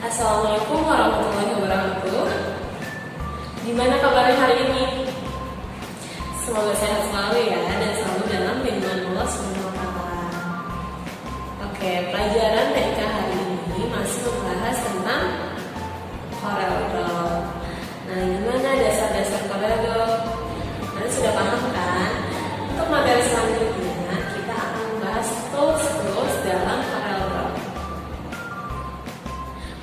Assalamualaikum warahmatullahi wabarakatuh. Gimana kabarnya hari ini? Semoga sehat selalu ya dan selalu dalam lindungan Allah Subhanahu wa Ta'ala. Oke, pelajaran TK hari ini masih membahas tentang CorelDRAW. Nah, gimana dasar-dasar CorelDRAW? Kalian sudah paham kan? Untuk materi selanjutnya kita akan membahas tools dalam CorelDRAW.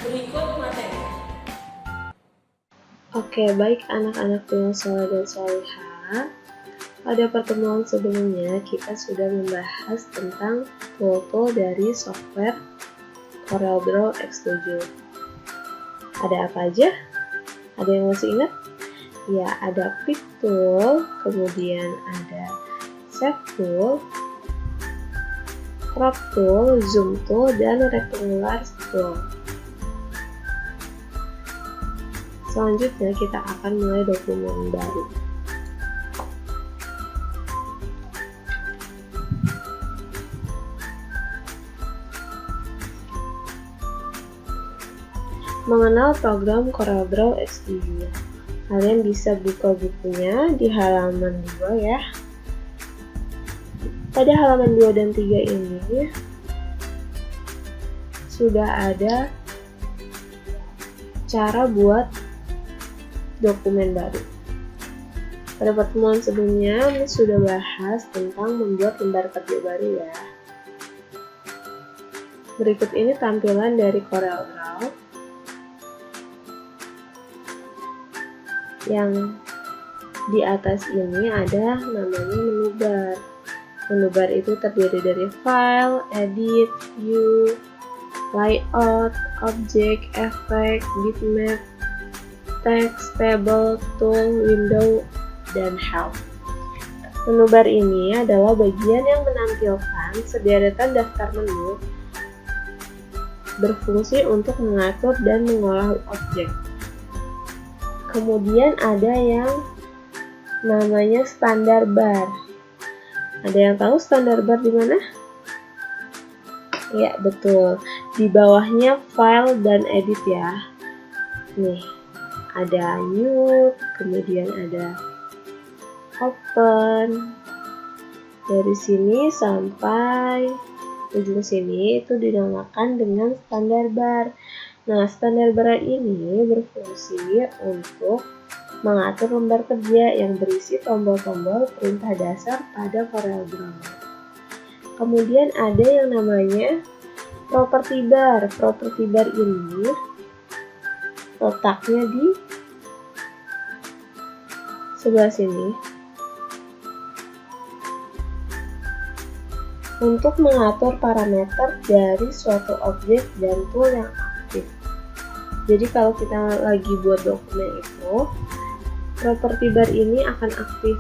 Berikut materi. Oke, baik anak-anak yang soleh dan solehah. Pada pertemuan sebelumnya kita sudah membahas tentang tool dari software CorelDRAW X7. Ada apa aja? Ada yang masih ingat? Ya, ada Pick Tool, kemudian ada Shape Tool, Crop Tool, Zoom Tool, dan Rectangular Tool. Selanjutnya kita akan mulai dokumen baru. Mengenal program CorelDRAW X7. Kalian bisa buka bukunya di halaman 2 ya. Pada halaman 2 dan 3 ini sudah ada cara buat dokumen baru. Pada pertemuan sebelumnya Miss sudah bahas tentang membuat lembar kerja baru ya. Berikut ini tampilan dari CorelDRAW. Yang di atas ini ada namanya menu bar. Menu bar itu terdiri dari file, edit, view, layout, object, effect, bitmap, text, table, tool, window, dan help. Menu bar ini adalah bagian yang menampilkan sederetan daftar menu berfungsi untuk mengatur dan mengolah objek. Kemudian ada yang namanya standar bar. Ada yang tahu standar bar di mana? Ya, betul. Di bawahnya file dan edit ya. Nih, ada new, kemudian ada open. Dari sini sampai ujung sini itu dinamakan dengan standar bar. Nah, standar bar ini berfungsi untuk mengatur lembar kerja yang berisi tombol-tombol perintah dasar pada CorelDRAW. Kemudian ada yang namanya property bar. Property bar ini letaknya di sebelah sini untuk mengatur parameter dari suatu objek dan tool yang aktif. Jadi kalau kita lagi buat dokumen itu, property bar ini akan aktif.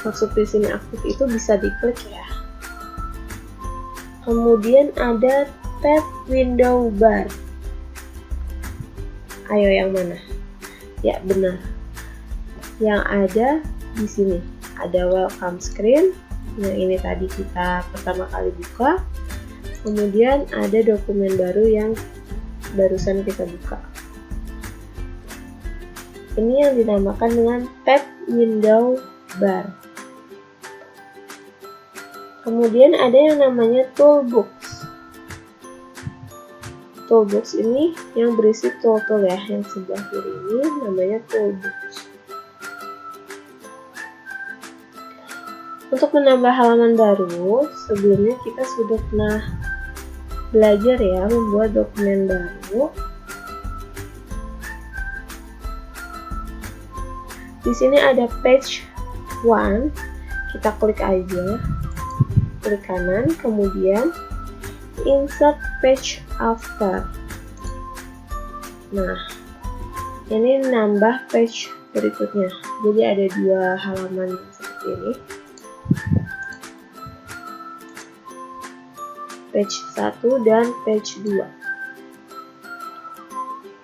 Maksud di sini aktif itu bisa diklik ya. Kemudian ada tab window bar. Ayo yang mana? Ya, benar. Yang ada di sini ada welcome screen. Yang ini tadi kita pertama kali buka. Kemudian ada dokumen baru yang barusan kita buka. Ini yang dinamakan dengan tab window bar. Kemudian ada yang namanya toolbox. Toolbox ini yang berisi tool-tool ya, yang sebelah kiri ini namanya toolbox. Untuk menambah halaman baru, sebelumnya kita sudah pernah belajar ya membuat dokumen baru. Di sini ada page 1, kita klik aja, klik kanan, kemudian insert page after. Nah, ini nambah page berikutnya. Jadi ada 2 halaman seperti ini. Page 1 dan page 2.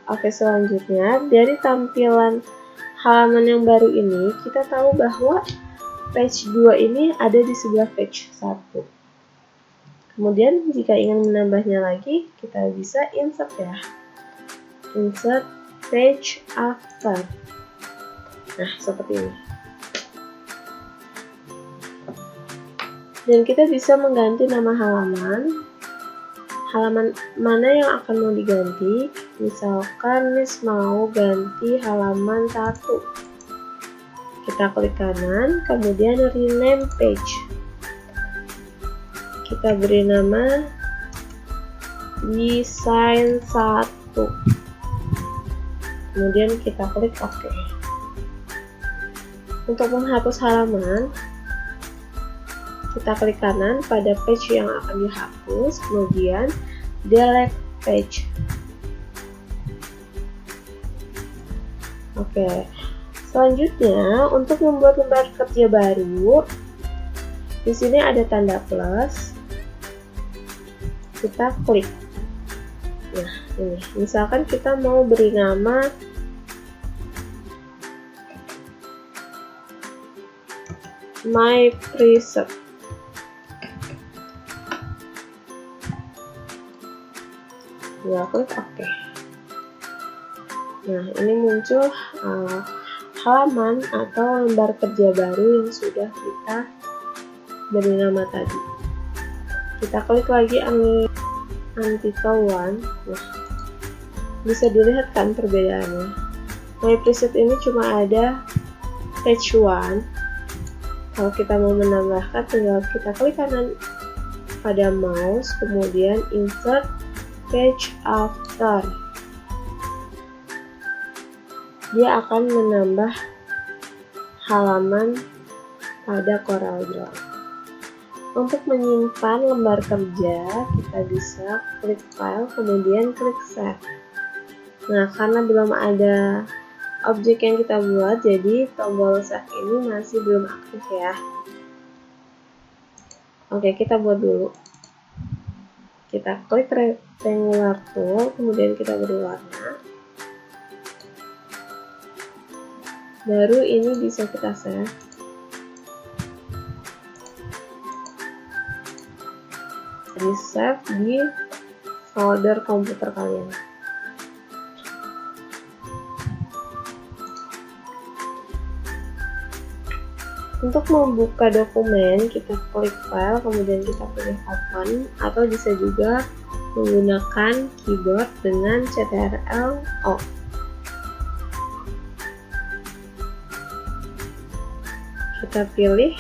Oke, selanjutnya dari tampilan halaman yang baru ini kita tahu bahwa page 2 ini ada di sebelah page 1. Kemudian jika ingin menambahnya lagi, kita bisa insert ya. Insert page after. Nah, seperti ini. Dan kita bisa mengganti nama halaman. Halaman mana yang akan mau diganti? Misalkan Miss mau ganti halaman 1. Kita klik kanan, kemudian rename page. Kita beri nama desain 1. Kemudian kita klik OK. Untuk menghapus halaman, kita klik kanan pada page yang akan dihapus, kemudian delete page. Oke. Selanjutnya, untuk membuat lembar kerja baru, di sini ada tanda plus. Kita klik. Nah, ini. Misalkan kita mau beri nama My Preset. Ya, klik OK. Nah, ini muncul halaman atau lembar kerja baru yang sudah kita beri nama tadi. Kita klik lagi artikel 1. Nah, bisa dilihat kan perbedaannya. My Preset ini cuma ada page 1. Kalau kita mau menambahkan, tinggal kita klik kanan pada mouse, kemudian insert page after. Dia akan menambah halaman pada CorelDRAW. Untuk menyimpan lembar kerja, kita bisa klik file, kemudian klik save. Nah, karena belum ada objek yang kita buat, jadi tombol save ini masih belum aktif ya. Oke, kita buat dulu. Kita klik rectangular tool, kemudian kita beri warna. Baru ini bisa kita save. Di save di folder komputer kalian. Untuk membuka dokumen, kita klik file, kemudian kita pilih open, atau bisa juga menggunakan keyboard dengan Ctrl+O. Kita pilih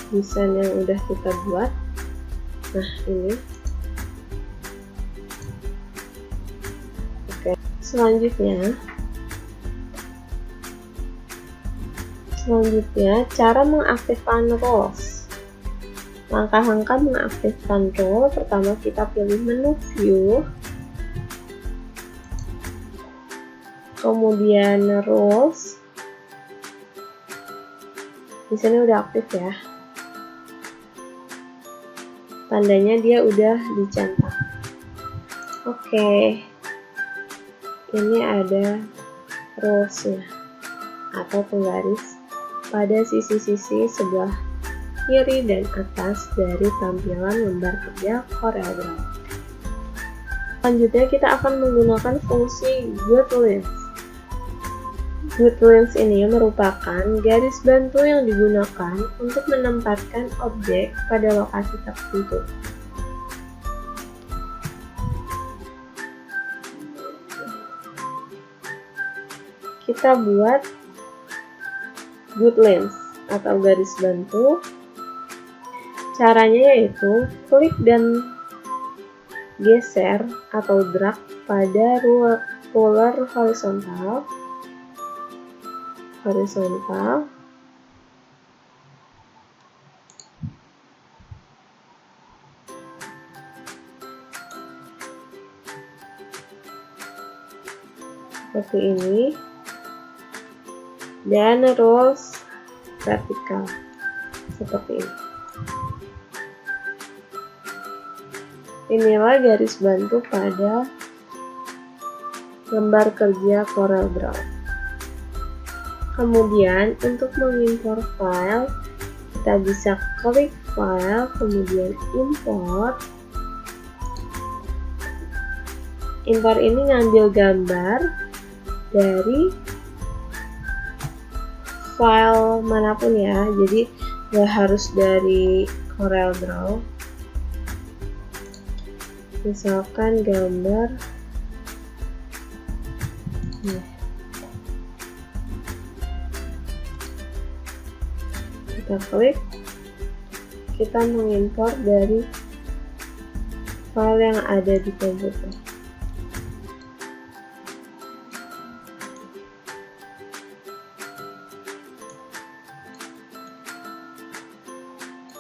desain yang udah kita buat. Nah, ini. Oke, selanjutnya cara mengaktifkan roles. Langkah-langkah mengaktifkan role, pertama kita pilih menu view, kemudian roles. Di sini udah aktif ya. Tandanya dia udah dicentang. Oke. Ini ada roles-nya atau penggaris pada sisi-sisi sebelah kiri dan atas dari tampilan lembar kerja CorelDRAW. Selanjutnya kita akan menggunakan fungsi GoodLens. GoodLens ini merupakan garis bantu yang digunakan untuk menempatkan objek pada lokasi tertentu. Kita buat GoodLens atau garis bantu. Caranya yaitu klik dan geser atau drag pada ruler horizontal. Seperti ini. Dan roles vertikal seperti ini. Inilah garis bantu pada lembar kerja CorelDRAW. Kemudian untuk mengimpor file, kita bisa klik file, kemudian import. Import ini ngambil gambar dari file manapun ya, jadi nggak harus dari CorelDRAW. Misalkan gambar kita klik, kita mengimpor dari file yang ada di komputer.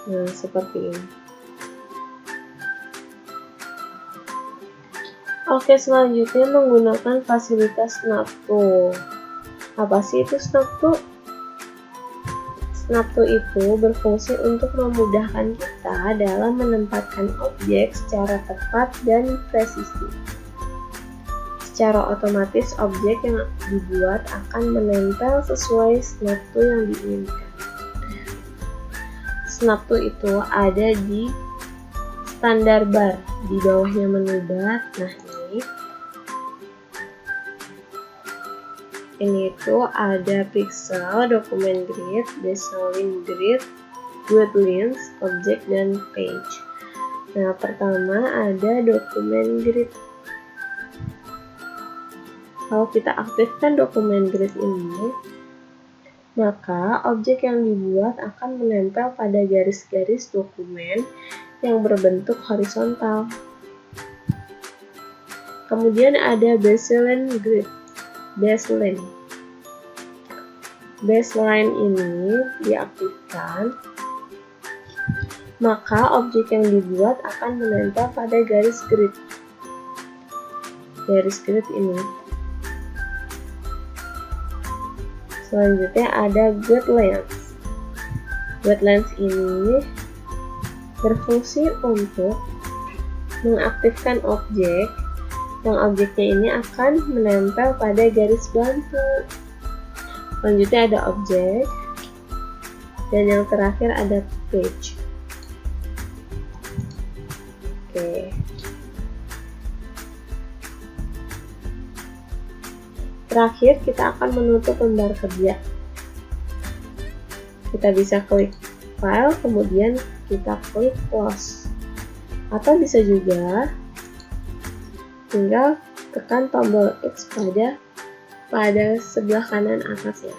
Nah, seperti ini. Oke, selanjutnya menggunakan fasilitas Snap Tool. Apa sih itu Snap Tool? Snap Tool itu berfungsi untuk memudahkan kita dalam menempatkan objek secara tepat dan presisi. Secara otomatis, objek yang dibuat akan menempel sesuai Snap Tool yang diinginkan. Snap Tool itu ada di standar bar, di bawahnya menu bar. Nah, ini itu ada pixel, dokumen grid, baseline grid, grid lines, object, dan page. Nah, pertama ada dokumen grid. Kalau kita aktifkan dokumen grid ini, maka objek yang dibuat akan menempel pada garis-garis dokumen yang berbentuk horizontal. Kemudian ada baseline grid. Baseline ini diaktifkan, maka objek yang dibuat akan menempel pada garis grid ini. Selanjutnya ada grid lines. Grid lines ini berfungsi untuk mengaktifkan objek yang objeknya ini akan menempel pada garis bantu. Selanjutnya ada objek, dan yang terakhir ada page. Oke. Terakhir kita akan menutup lembar kerja. Kita bisa klik file, kemudian kita klik close. Atau bisa juga tinggal tekan tombol X pada sebelah kanan atas ya.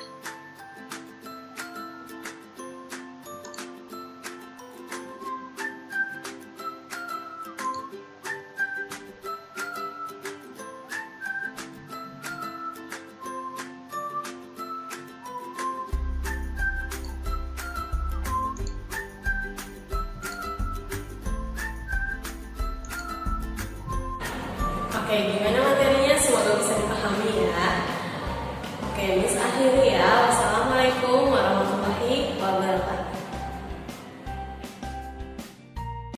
Oke, gimana